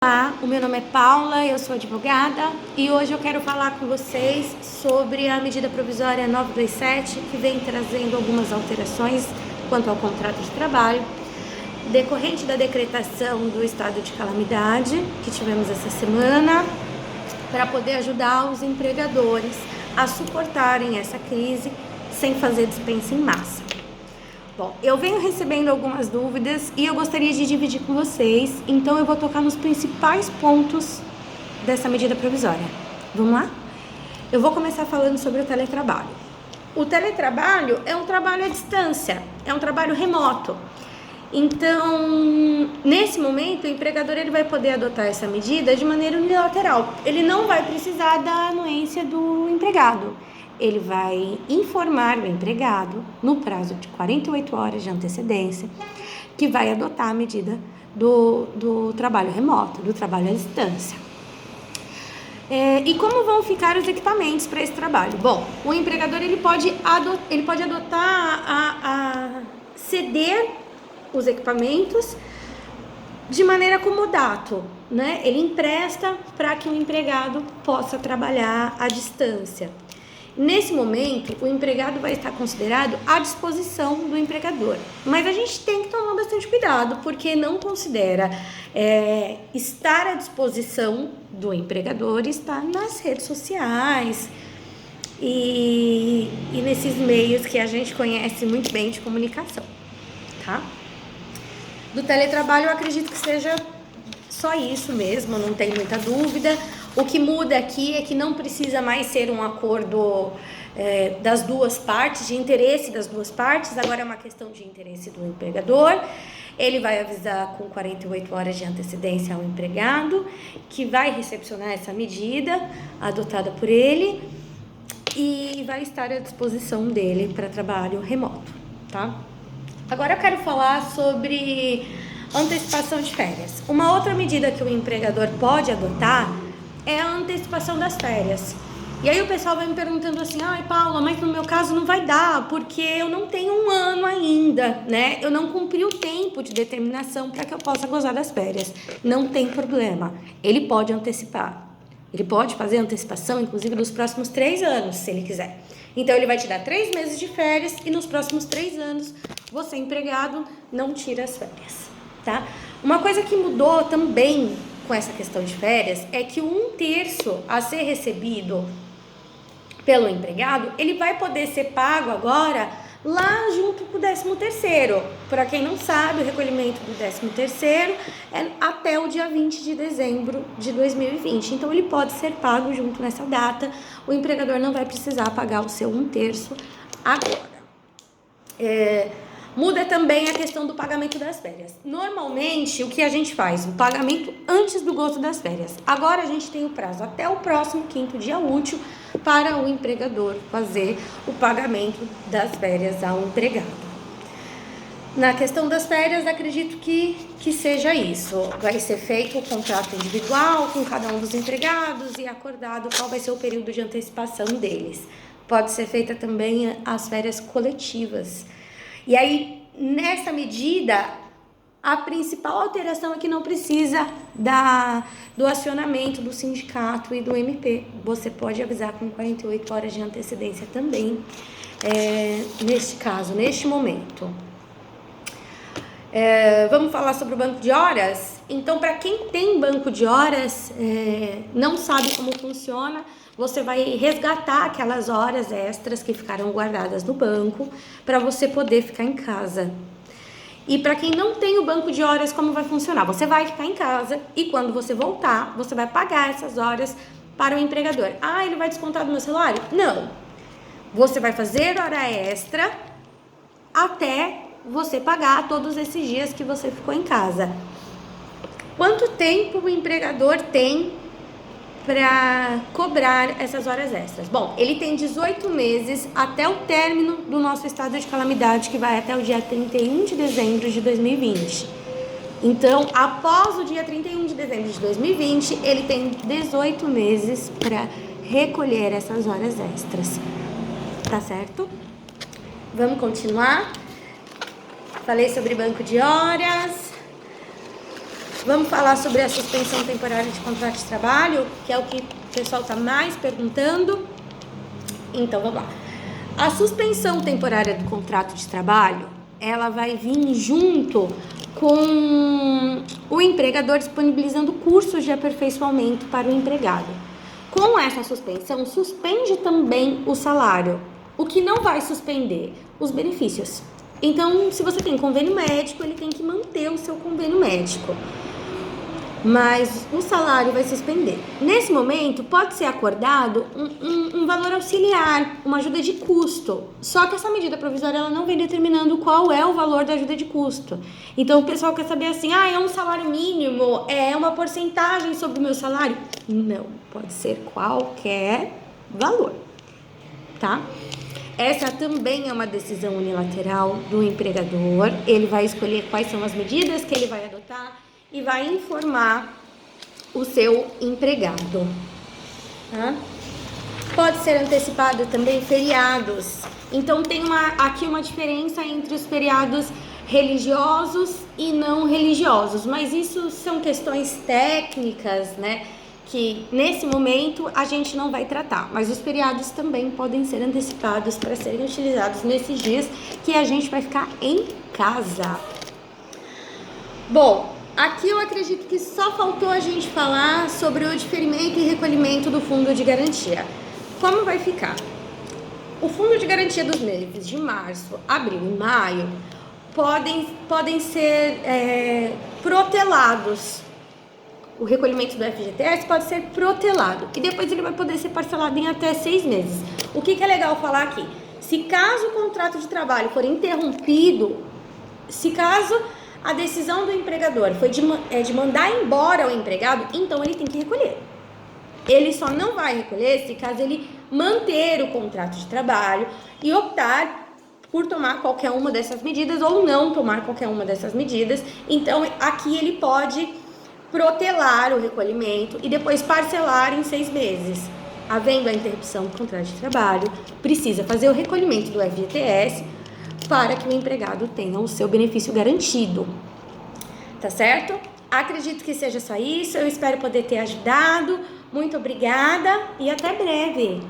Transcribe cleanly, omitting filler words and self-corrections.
Olá, o meu nome é Paula, eu sou advogada e hoje eu quero falar com vocês sobre a medida provisória 927, que vem trazendo algumas alterações quanto ao contrato de trabalho, decorrente da decretação do estado de calamidade que tivemos essa semana, para poder ajudar os empregadores a suportarem essa crise sem fazer dispensa em massa. Bom, eu venho recebendo algumas dúvidas e eu gostaria de dividir com vocês, então eu vou tocar nos principais pontos dessa medida provisória. Vamos lá? Eu vou começar falando sobre o teletrabalho. O teletrabalho é um trabalho à distância, é um trabalho remoto. Então, nesse momento, o empregador ele vai poder adotar essa medida de maneira unilateral. Ele não vai precisar da anuência do empregado. Ele vai informar o empregado, no prazo de 48 horas de antecedência, que vai adotar a medida do trabalho remoto, do trabalho à distância. E como vão ficar os equipamentos para esse trabalho? Bom, o empregador ele pode adotar ceder os equipamentos de maneira comodato, né? Ele empresta para que o empregado possa trabalhar à distância. Nesse momento, o empregado vai estar considerado à disposição do empregador. Mas a gente tem que tomar bastante cuidado, porque não considera estar à disposição do empregador estar nas redes sociais e nesses meios que a gente conhece muito bem de comunicação, tá? Do teletrabalho, eu acredito que seja só isso mesmo, não tem muita dúvida. O que muda aqui é que não precisa mais ser um acordo das duas partes, de interesse das duas partes, agora é uma questão de interesse do empregador. Ele vai avisar com 48 horas de antecedência ao empregado, que vai recepcionar essa medida adotada por ele e vai estar à disposição dele para trabalho remoto, tá? Agora eu quero falar sobre antecipação de férias. Uma outra medida que o empregador pode adotar é a antecipação das férias. E aí o pessoal vai me perguntando assim: ai, Paula, mas no meu caso não vai dar, porque eu não tenho um ano ainda, né? Eu não cumpri o tempo de determinação para que eu possa gozar das férias. Não tem problema, ele pode antecipar. Ele pode fazer antecipação, inclusive, dos próximos 3 anos, se ele quiser. Então, ele vai te dar 3 meses de férias e nos próximos 3 anos, você, empregado, não tira as férias, tá? Uma coisa que mudou também com essa questão de férias é que o 1/3 a ser recebido pelo empregado, ele vai poder ser pago agora lá junto com o 13º. Para quem não sabe, o recolhimento do 13º é até o dia 20 de dezembro de 2020. Então, ele pode ser pago junto nessa data. O empregador não vai precisar pagar o seu 1/3 agora. Muda também a questão do pagamento das férias. Normalmente, o que a gente faz? O pagamento antes do gozo das férias. Agora, a gente tem o prazo até o próximo 5º dia útil para o empregador fazer o pagamento das férias ao empregado. Na questão das férias, acredito que seja isso. Vai ser feito o contrato individual com cada um dos empregados e acordado qual vai ser o período de antecipação deles. Pode ser feita também as férias coletivas. E aí, nessa medida, a principal alteração é que não precisa do acionamento do sindicato e do MP. Você pode avisar com 48 horas de antecedência também, neste caso, neste momento. Vamos falar sobre o banco de horas? Então, para quem tem banco de horas, não sabe como funciona, você vai resgatar aquelas horas extras que ficaram guardadas no banco para você poder ficar em casa. E para quem não tem o banco de horas, como vai funcionar? Você vai ficar em casa e quando você voltar, você vai pagar essas horas para o empregador. Ah, ele vai descontar do meu salário? Não. Você vai fazer hora extra até você pagar todos esses dias que você ficou em casa. Quanto tempo o empregador tem para cobrar essas horas extras? Bom, ele tem 18 meses até o término do nosso estado de calamidade, que vai até o dia 31 de dezembro de 2020. Então, após o dia 31 de dezembro de 2020, ele tem 18 meses para recolher essas horas extras. Tá certo? Vamos continuar. Falei sobre banco de horas. Vamos falar sobre a suspensão temporária de contrato de trabalho, que é o que o pessoal está mais perguntando. Então, vamos lá. A suspensão temporária do contrato de trabalho, ela vai vir junto com o empregador disponibilizando cursos de aperfeiçoamento para o empregado. Com essa suspensão, suspende também o salário. O que não vai suspender? Os benefícios. Então, se você tem convênio médico, ele tem que manter o seu convênio médico. Mas o salário vai suspender. Nesse momento, pode ser acordado um valor auxiliar, uma ajuda de custo. Só que essa medida provisória ela não vem determinando qual é o valor da ajuda de custo. Então, o pessoal quer saber assim, é um salário mínimo, é uma porcentagem sobre o meu salário? Não, pode ser qualquer valor, tá? Essa também é uma decisão unilateral do empregador. Ele vai escolher quais são as medidas que ele vai adotar e vai informar o seu empregado. Tá? Pode ser antecipado também feriados. Então tem aqui uma diferença entre os feriados religiosos e não religiosos, mas isso são questões técnicas, né? Que nesse momento a gente não vai tratar, mas os feriados também podem ser antecipados para serem utilizados nesses dias que a gente vai ficar em casa. Bom, aqui eu acredito que só faltou a gente falar sobre o diferimento e recolhimento do fundo de garantia. Como vai ficar? O fundo de garantia dos meses de março, abril e maio podem ser protelados. O recolhimento do FGTS pode ser protelado e depois ele vai poder ser parcelado em até 6 meses. O que é legal falar aqui? Se caso o contrato de trabalho for interrompido, se caso a decisão do empregador foi de mandar embora o empregado, então ele tem que recolher. Ele só não vai recolher se caso ele manter o contrato de trabalho e optar por tomar qualquer uma dessas medidas ou não tomar qualquer uma dessas medidas. Então, aqui ele pode protelar o recolhimento e depois parcelar em 6 meses. Havendo a interrupção do contrato de trabalho, precisa fazer o recolhimento do FGTS para que o empregado tenha o seu benefício garantido. Tá certo? Acredito que seja só isso. Eu espero poder ter ajudado. Muito obrigada e até breve.